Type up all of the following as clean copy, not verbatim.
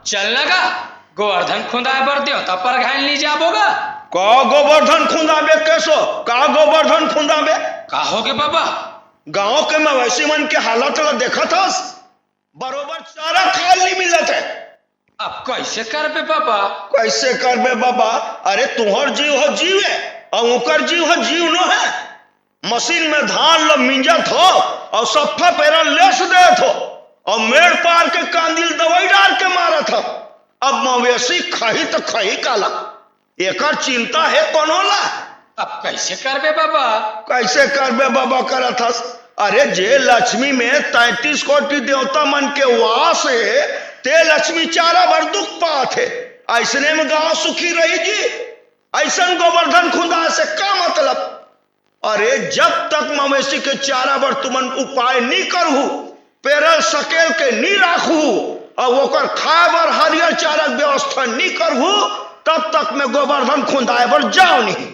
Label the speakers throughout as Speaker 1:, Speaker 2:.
Speaker 1: चलना का गोवर्धन खुंदा बर देवता पर घायल नहीं जाबोगा
Speaker 2: का गोवर्धन खुंदाबे कैसो का गोवर्धन खुंदाबे
Speaker 1: का होगे बाबा
Speaker 2: गांव के मवेशी मन के हालत ला देखा था बरोबर चारा खाल नहीं मिलत है।
Speaker 1: अब कैसे करबे बाबा
Speaker 2: कैसे करबे बाबा अरे तुहर जीव हो जीव है और उकर जीव हो जीव न है। मशीन में धान लो मिंजत हो और सफा पेरा लेस देत हो और मेड़ पार के कांदिल दवाई डाल के मारा था। अब मवेशी खाही तो खाही काला एकर चिंता है कोनो ला।
Speaker 1: अब कैसे करबे बाबा
Speaker 2: कैसे करबे बाबा करत हस अरे जे लक्ष्मी में 33 कोटि देवता मन के वास है ते लक्ष्मी चारा भर दुख पात है। ऐसने में गांव सुखी रही जी ऐसन गोवर्धन खुदा से का मतलब। अरे जब तक मवेशी के चारा भर तुमन उपाय नहीं करहू पेरल सकेल के नहीं राखू और ओकर खाए बर हरियर चारा व्यवस्था नहीं करहू तब तक मैं गोवर्धन खुंदाए बर जाओ नहीं।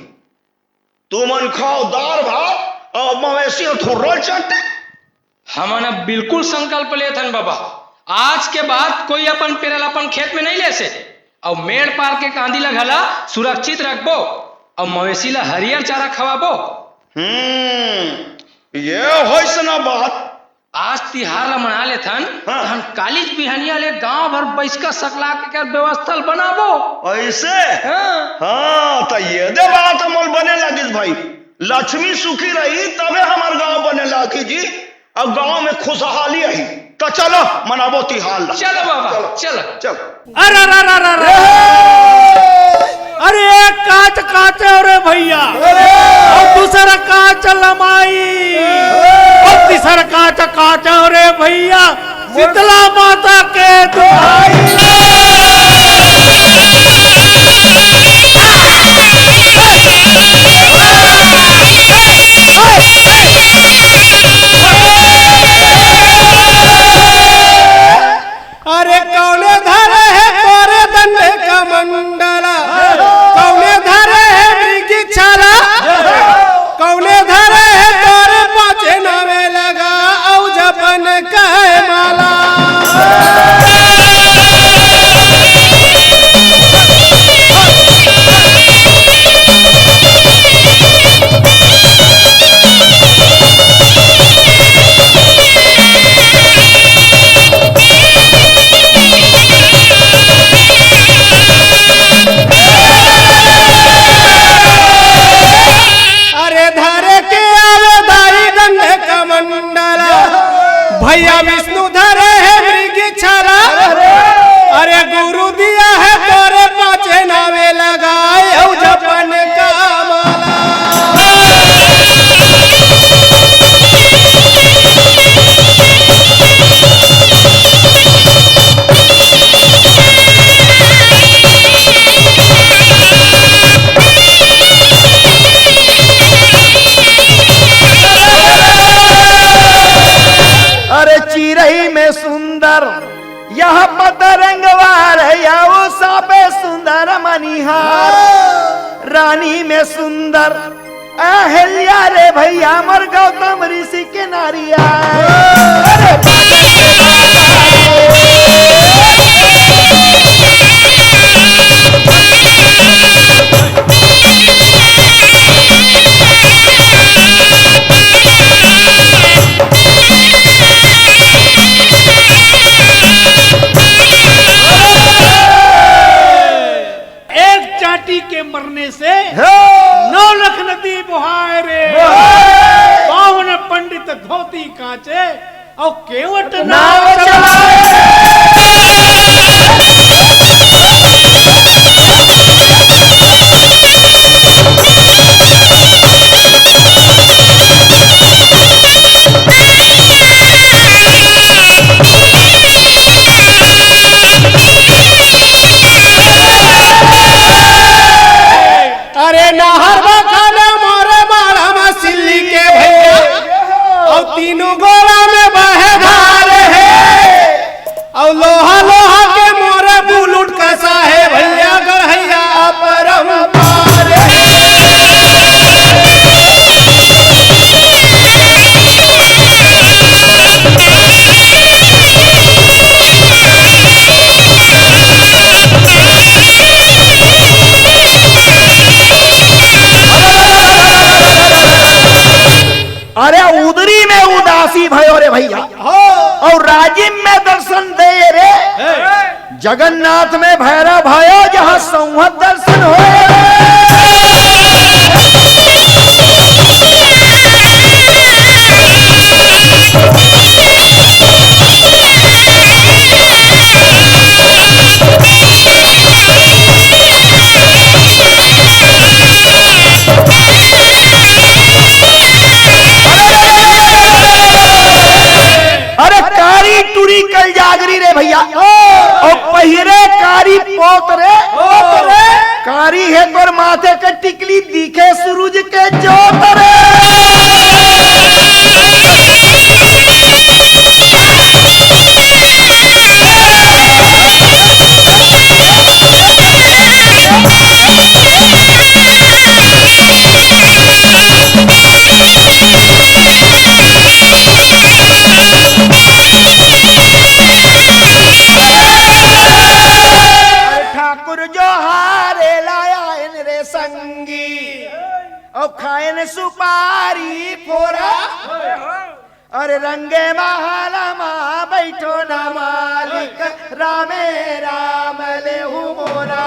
Speaker 2: तुमन खाओ दार भात और मवेशी थोड़ा चटे।
Speaker 1: हमन अब बिल्कुल संकल्प लेथन बाबा आज के बाद कोई अपन पेरल अपन खेत में नहीं ले से और मेड़ पार के कांदी ला घला सुरक्षित रखबो और मवेशी ला हरियर चारा खवाबो।
Speaker 2: ये होइसना बात
Speaker 1: आज तिहार ला मना लेथन हम कालीज बिहनिया ले गांव भर बैसका सकला के व्यवस्था बनाबो
Speaker 2: ऐसे। हाँ तो ये दे बात अमल बने लगी भाई लक्ष्मी सुखी रही तबे हमार गांव बने लगी जी और गांव में खुशहाली आई तो चलो मनाबो तिहार।
Speaker 1: चलो बाबा चलो
Speaker 2: चलो।
Speaker 3: अरे अरे एक काच काचे और भैया और दूसरा काच लमाई और तीसरा काच काचे और भैया शीतला माता के दुहाई। अरे कौने धरे है तोरे दंडे का मंडला कौने धरे है मृगी छाला कौने धरे है तोरे पाचे नावे लगा औ जपन कहे माला। भैया विष्णु धरे है मृगी छाला अरे गुरु दिया है तोरे पाचे नावे लगाए औ जपन का माला।
Speaker 4: अरे चिरही में सुंदर यह पतरंगवार है या वो सापे सुंदर मनिहार रानी में सुंदर अहल्या रे भैया मर गौतम ऋषि के नारिया।
Speaker 3: के मरने से 9 लाख नदी बुहाए रे बावन पंडित धोती कांचे और केवट
Speaker 4: भैया और राजिम में दर्शन दे रे जगन्नाथ में भैरव भयो जहाँ संवत दर्शन हो टूरी कल जागरी रे भैया और पहिरे कारी पोत रे कारी है तोर माथे के टिकली दिखे सूरज के जोत रे और खाएन सुपारी फोरा और रंगे महाला माँ बैठो ना मालिक रामे राम ले मोरा